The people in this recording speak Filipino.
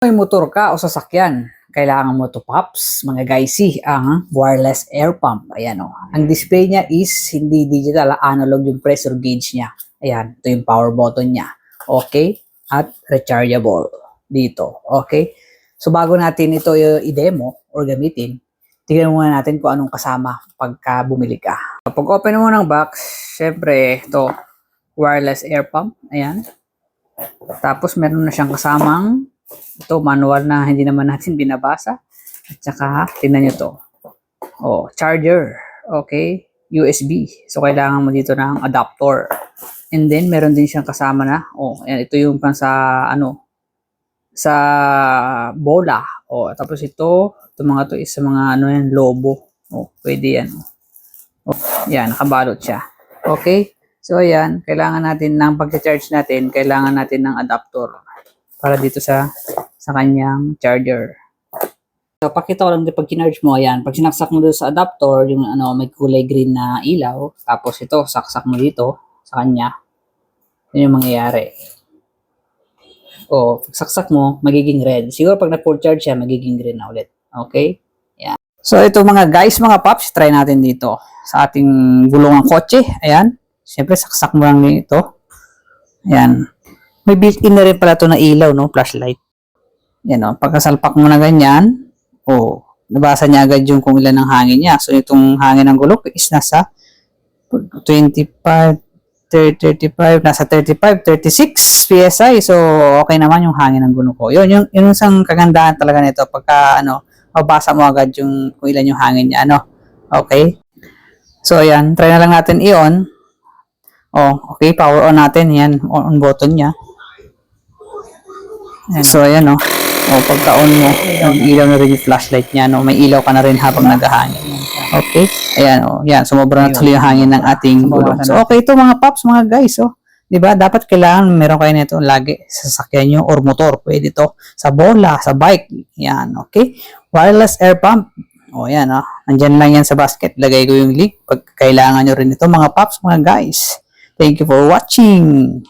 May motor ka o sasakyan, kailangan mo to pops, mga guysy, ang wireless air pump. Ayan o. Ang display niya is hindi digital, analog yung pressure gauge niya. Ayan, ito yung power button niya. Okay? At rechargeable dito. Okay? So bago natin ito i-demo or gamitin, tignan muna natin kung anong kasama pagka bumili ka. Pag open mo ng box, syempre ito, wireless air pump. Ayan. Tapos meron na siyang kasamang ito, manual na hindi naman natin binabasa. At saka, tingnan nyo to. Oh, charger. Okay. USB. So, kailangan mo dito ng adapter. And then, meron din siyang kasama na. Oh, ayan, ito yung pang sa, sa bola. Oh, tapos ito mga to is sa mga, yan, lobo. Oh, pwede yan. Oh, yan, nakabalot siya. Okay. So, ayan, kailangan natin ng pag-charge natin, kailangan natin ng adapter para dito sa kanyang charger. So, pakita ko lang din pag kinarge mo, ayan, pag sinaksak mo dito sa adapter, yung may kulay green na ilaw, tapos ito, saksak mo dito sa kanya, yun yung mangyayari. O, pag saksak mo, magiging red. Siguro pag na-full charge siya, magiging green na ulit. Okay? Ayan. So, ito mga guys, mga paps, try natin dito sa ating gulong ng kotse. Ayan. Siyempre, saksak mo lang ito. Ayan. May built-in na rin pala ito na ilaw, no? Flashlight. Yan, no? Pagkasalpak mo na ganyan, nabasa niya agad yung kung ilan ang hangin niya. So, itong hangin ng gulong is nasa 25, 35, nasa 35, 36 PSI. So, okay naman yung hangin ng gulong ko. Yun yung isang kagandahan talaga nito. Pagka, mabasa mo agad yung kung ilan yung hangin niya, Okay? So, ayan. Try na lang natin i-on. Okay. Power on natin. Yan. On button niya. So, ayan, pagka-on mo, ilaw na rin yung flashlight niya, may ilaw ka na rin habang naghahangin. Okay? Ayan, yan, sumobra na tuloy yung hangin ng ating gulong. So, okay ito mga paps, mga guys, diba? Dapat kailangan meron kayo nito lagi sa sasakyan nyo or motor. Pwede ito sa bola, sa bike. Yan, okay? Wireless air pump. Yan, nandyan lang yan sa basket. Lagay ko yung link pag kailangan nyo rin ito, mga paps, mga guys. Thank you for watching.